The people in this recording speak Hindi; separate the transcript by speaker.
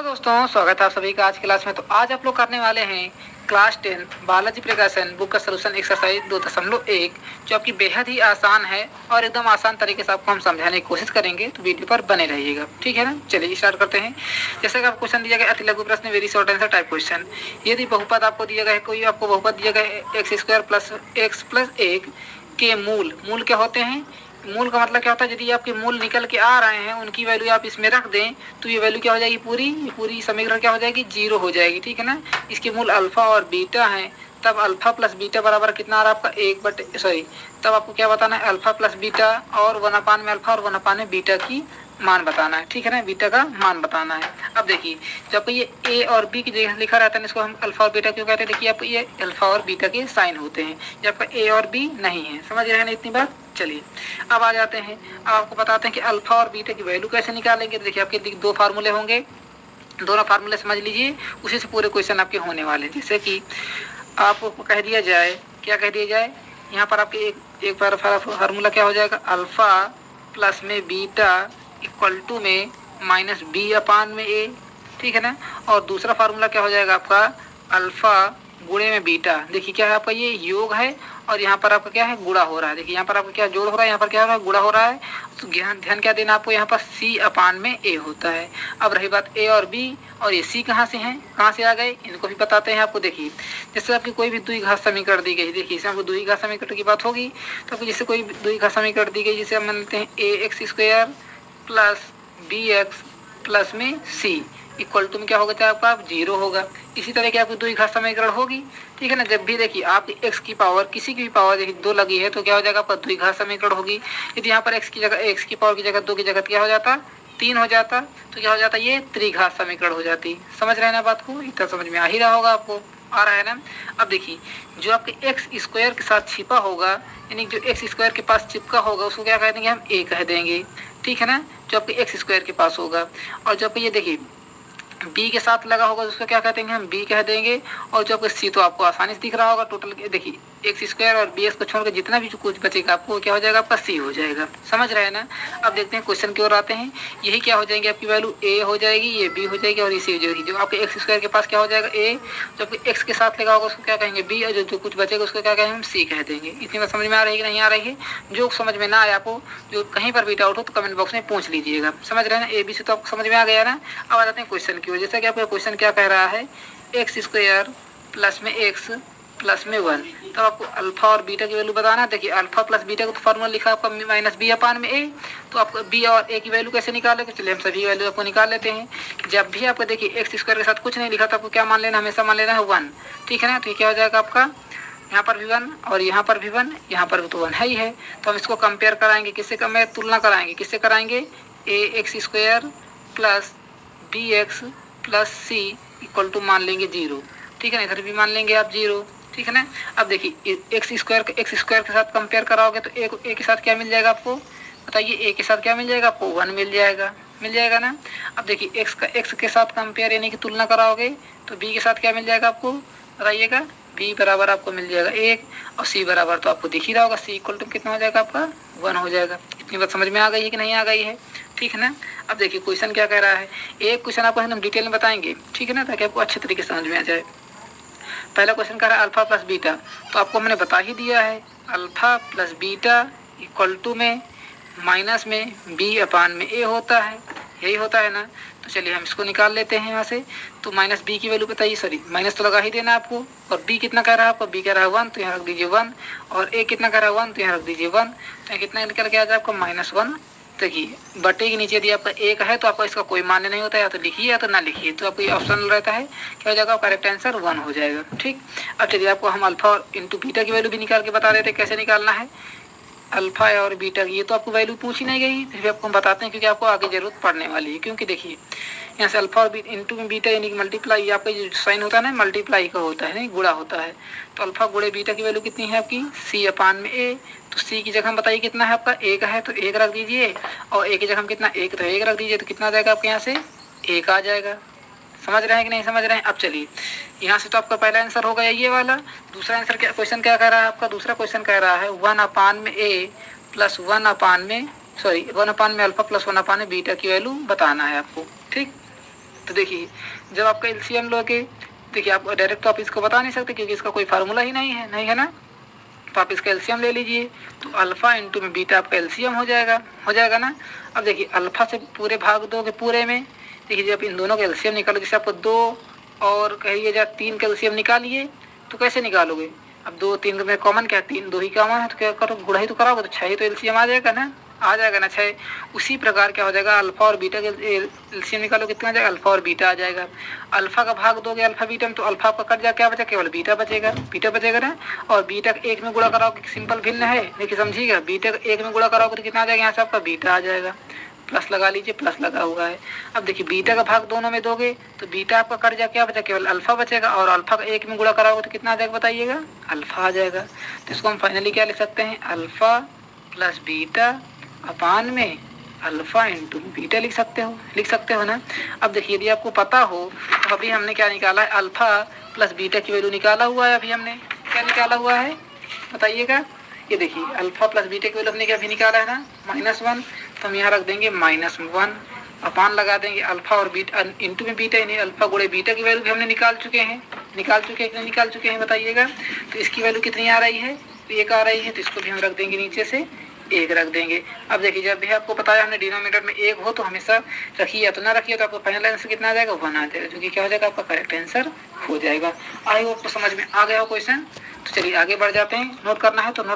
Speaker 1: हेलो दोस्तों, स्वागत है आप सभी का आज की क्लास में। तो आज आप लोग करने वाले हैं क्लास 10 बायोलॉजी प्रिकॉशन बुक का सलूशन एक्सरसाइज 2.1, जो आपकी बेहद ही आसान है और एकदम आसान तरीके से आपको हम समझाने की कोशिश करेंगे। तो वीडियो पर बने रहिएगा, ठीक है ना। चलिए स्टार्ट करते हैं। जैसे कि आपको क्वेश्चन दिया गया अति लघु प्रश्न, very short answer type question. यदि बहुपद आपको दिया गया है, कोई आपको बहुपद दिया गया है x square plus x plus एक के मूल क्या होते हैं। मूल का मतलब क्या होता है, यदि आपके मूल निकल के आ रहे हैं उनकी वैल्यू आप इसमें रख दें तो ये वैल्यू क्या हो जाएगी, पूरी समीकरण क्या हो जाएगी, जीरो हो जाएगी, ठीक है ना। इसके मूल अल्फा और बीटा हैं, तब अल्फा प्लस बीटा बराबर कितना आ रहा है आपका एक बटे सॉरी तब आपको क्या बताना है, अल्फा प्लस बीटा और 1/में अल्फा और 1/में बीटा की मान बताना है, ठीक है ना। बीटा का मान बताना है। अब देखिए जब ये ए और बी की जगह लिखा रहता है इसको हम अल्फा और बीटा क्यों कहते हैं। देखिए आप ये अल्फा और बीटा के साइन होते हैं, ये आपका ए और बी नहीं है। समझ रहे हैं ना इतनी बात। चलिए अब आ जाते हैं, अब आपको बताते हैं कि अल्फा और बीटा की वैल्यू कैसे निकालेंगे। देखिए आपके दो फार्मूले होंगे, दोनों फार्मूले समझ लीजिए, उसी से पूरे क्वेश्चन आपके होने वाले। जैसे कि आपको कह दिया जाए, क्या कह दिया जाए, यहाँ पर आपके एक बार फार्मूला क्या हो जाएगा, अल्फा प्लस में बीटा इक्वल टू में माइनस बी अपान में ए, ठीक है ना। और दूसरा फार्मूला क्या हो जाएगा आपका, अल्फा गुणे में बीटा। देखिए क्या है आपका, ये योग है और यहाँ पर आपका क्या है, गुणा हो रहा है। देखिए यहाँ पर आपका क्या जोड़ हो रहा है, यहाँ पर क्या हो रहा है, गुणा हो रहा है। तो ध्यान क्या देना आपको, यहाँ पर सी अपान में ए होता है। अब रही बात ए और बी, और ये सी कहाँ से हैं, कहाँ से आ गए, इनको भी बताते हैं आपको। देखिए जैसे आपकी कोई भी द्विघात समीकरण दी गई, देखिए इससे आपको द्विघात समीकरण की बात होगी, तो आपको जैसे कोई द्विघात समीकरण दी गई, जिसे हम मानते हैं a x square plus b x plus में सी इक्वल टू में क्या होगा, चाहे आपका जीरो होगा। इसी तरह की आपकी द्विघात समीकरण होगी, ठीक है ना। जब भी देखिए आप एक्स की पावर, किसी की भी पावर देखिए दो लगी है तो क्या हो जाएगा आपका द्विघात समीकरण होगी। यदि यहाँ पर एक्स की जगह, एक्स की पावर की जगह दो की जगह क्या हो जाता, तीन हो जाता, तो क्या हो जाता, ये त्रिघात समीकरण हो जाती। समझ रहे हैं ना बात को, इतना समझ में आ ही रहा होगा आपको, आ रहा है ना। अब देखिए जो आपके एक्स स्क्वायर के साथ छिपा होगा, यानी जो एक्स स्क्वायर के पास चिपका होगा उसको क्या कह देंगे, हम ए कह देंगे, ठीक है ना। जो आपके एक्स स्क्वायर के पास होगा, और जो आपको ये देखिए बी के साथ लगा होगा उसको क्या कहते हैं, हम बी कह देंगे। और जो आपको सी तो आपको आसानी से दिख रहा होगा, टोटल देखिए एक्स स्क्वायर और बी एक्स को छोड़कर जितना भी कुछ बचेगा आपको क्या हो जाएगा, आपका सी हो जाएगा। समझ रहे हैं ना। अब देखते हैं क्वेश्चन की ओर आते हैं। यही क्या हो जाएंगे, आपकी वैल्यू ए हो जाएगी, ये बी हो जाएगी और ये सी हो जाएगी। जो आपके एक्स स्क्वायर के पास क्या हो जाएगा, ए, जो आपके एक्स के साथ लगा होगा उसको क्या कहेंगे, बी, और जो कुछ बचेगा उसको क्या कहेंगे, हम सी कह देंगे। इतनी बात समझ में आ रही है कि नहीं आ रही है। जो समझ में ना आया आपको, जो कहीं पर भी डाउट हो तो कमेंट बॉक्स में पूछ लीजिएगा। समझ रहे हैं ना, ए बी से तो आपको समझ में आ गया ना। अब आ जाते हैं क्वेश्चन की ओर। जैसा कि आपका क्वेश्चन क्या कह रहा है, एक्स स्क्वायर प्लस में एक्स प्लस में वन, तो आपको अल्फा और बीटा की वैल्यू बताना। देखिए अल्फा प्लस बीटा का तो फॉर्मूला लिखा आपका माइनस बी अपान में ए, तो आपको बी और ए की वैल्यू कैसे निकालोगे। चलिए हम सभी वैल्यू आपको निकाल लेते हैं। जब भी आपको देखिए एक्स स्क्वायर के साथ कुछ नहीं लिखा तो आपको क्या मान लेना, हमेशा मान लेना है वन, ठीक है ना। तो ये क्या हो जाएगा आपका, यहाँ पर भी वन और यहाँ पर भी वन, यहाँ पर भी तो वन है ही है। तो हम इसको कंपेयर कराएंगे, किससे कम तुलना कराएंगे, किससे कराएंगे, a x square plus b x plus c equal to मान लेंगे जीरो, ठीक है ना। इधर भी मान लेंगे आप जीरो, ठीक है ना। अब देखिए एक्स स्क्वायर के साथ कंपेयर कराओगे तो ए के साथ क्या मिल जाएगा आपको, बताइए, ए के साथ क्या मिल जाएगा आपको, वन मिल जाएगा ना। अब देखिए एक्स के साथ कंपेयर यानी कि तुलना कराओगे तो बी के साथ क्या मिल जाएगा आपको, बताइएगा। बी बराबर आपको मिल जाएगा एक, और सी बराबर तो आपको दिख ही रहा होगा, सी इक्वल टू कितना हो जाएगा आपका, वन हो जाएगा। इतनी बात समझ में आ गई है कि नहीं आ गई है, ठीक है ना। अब देखिए क्वेश्चन क्या कह रहा है, एक क्वेश्चन आपको हम डिटेल में बताएंगे, ठीक है ना, ताकि आपको अच्छे तरीके से समझ में आ जाए। पहला क्वेश्चन कह रहा है अल्फा प्लस बीटा, तो आपको हमने बता ही दिया है, alpha plus beta equal to में माइनस में बी अपान में ए होता है, यही होता है ना। तो चलिए हम इसको निकाल लेते हैं यहाँ से। तो माइनस बी की वैल्यू बताइए, सॉरी माइनस तो लगा ही देना आपको। और बी कितना कह रहा है आपको, बी कह रहा है वन, तो यहाँ रख दीजिए वन, और ए कितना कह रहा है वन, तो यहाँ रख दीजिए वन। तो कितना निकल के आ जाए आपको, माइनस वन। देखिए बटे के नीचे यदि आपका एक है तो आपका इसका कोई मान्य नहीं होता है, या तो लिखिए या तो ना लिखिए, तो आपको ये ऑप्शन रहता है, क्या हो जाएगा, करेक्ट आंसर वन हो जाएगा, ठीक। अब चलिए आपको हम अल्फा और इंटू बीटा की वैल्यू भी निकाल के बता देते हैं कैसे निकालना है। अल्फा और बीटा की ये तो आपको वैल्यू पूछ ही नहीं गई, फिर भी आपको हम बताते हैं क्योंकि आपको आगे जरूरत पड़ने वाली है। क्योंकि देखिए यहाँ से अल्फा और इंटू में बीटा यानी कि मल्टीप्लाई, आपका जो साइन होता है ना मल्टीप्लाई का होता है, नहीं गुणा होता है। तो अल्फा गुणे बीटा की वैल्यू कितनी है आपकी, सी अपान में ए। तो सी की जगह हम बताइए कितना है आपका, एक है तो एक रख दीजिए, और ए की जगह हम कितना, एक तो एक रख दीजिए, तो कितना आ जाएगा आपके यहाँ से, एक आ जाएगा। समझ रहे हैं कि नहीं समझ रहे हैं। अब चलिए यहाँ से तो आपका पहला आंसर हो गया ये वाला। दूसरा आंसर क्या, क्वेश्चन क्या कह रहा है आपका, दूसरा क्वेश्चन कह रहा है वन अपान में ए प्लस वन अपान में अल्फा प्लस वन अपान में बीटा की वैल्यू बताना है आपको, ठीक। तो देखिए जब आपका एलसीएम लोगे, देखिए आप डायरेक्ट तो आप इसको बता नहीं सकते क्योंकि इसका कोई फार्मूला ही नहीं है ना। तो आप इसका एलसीएम ले लीजिए, तो अल्फ़ा इंटू में बीटा आपका एलसीएम हो जाएगा ना। अब देखिए अल्फ़ा से पूरे भाग दोगे पूरे में, देखिए जब इन दोनों का एलसीएम निकालो, जैसे आपको 2 और कहिए या 3 का एलसीएम निकालिए, तो कैसे निकालोगे? अब 2 3 में कॉमन क्या है, 3 2 ही कॉमन है, तो क्या करो गुणा ही तो कराओगे, तो 6 ही तो एलसीएम आ जाएगा ना 6। उसी प्रकार क्या हो जाएगा, अल्फ़ा और बीटा का एलसीएम निकालो, कितना आ जाएगा, अल्फ़ा और बीटा आ जाएगा। अल्फ़ा का भाग दोगे अल्फ़ा बीटा में, तो अल्फ़ा आपका कट जाएगा, क्या बचा, केवल बीटा बचेगा ना। और बीटा का 1 में गुणा कराओगे, सिंपल भिन्न है, देखिए समझिएगा, बीटा का 1 में गुणा कराओगे तो कितना आ जाएगा, यहाँ से आपका बीटा आ जाएगा। प्लस लगा लीजिए, प्लस लगा हुआ है। अब देखिए बीटा का भाग दोनों में दोगे तो बीटा आपका कट जाएगा, क्या बचा, केवल अल्फ़ा बचेगा। और अल्फ़ा का 1 में गुणा कराओगे तो कितना आ जाएगा बताइएगा, अल्फ़ा आ जाएगा। तो इसको हम फाइनली क्या लिख सकते हैं, अल्फ़ा प्लस बीटा अपान में अल्फ़ा इंटू बीटा लिख सकते हो ना। अब देखिए यदि आपको पता हो तो अभी हमने क्या निकाला है, अल्फ़ा प्लस बीटा की वैल्यू निकाला हुआ है। अभी हमने क्या निकाला हुआ है बताइएगा, ये देखिए अल्फ़ा प्लस बीटा की वैल्यू हमने क्या अभी निकाला है ना, -1। तो हम यहाँ रख देंगे -1 अपान लगा देंगे अल्फ़ा और बीटा इंटू में बीटा, यानी अल्फ़ा गुणे बीटा की वैल्यू भी हमने निकाल चुके हैं बताइएगा। तो इसकी वैल्यू कितनी आ रही है, 1 आ रही है, तो इसको भी हम रख देंगे, नीचे से 1 रख देंगे। अब देखिए जब भी आपको बताया हमने डिनोमिनेटर में 1 हो तो हमेशा रखिए, या तो ना रखिए, तो आपको फाइनल आंसर कितना आ जाएगा, 1 आ जाएगा, जो कि क्या हो जाएगा, आपका करेक्ट आंसर हो जाएगा। आई होप आपको समझ में आ गया हो क्वेश्चन। तो चलिए आगे बढ़ जाते हैं, नोट करना है तो नोट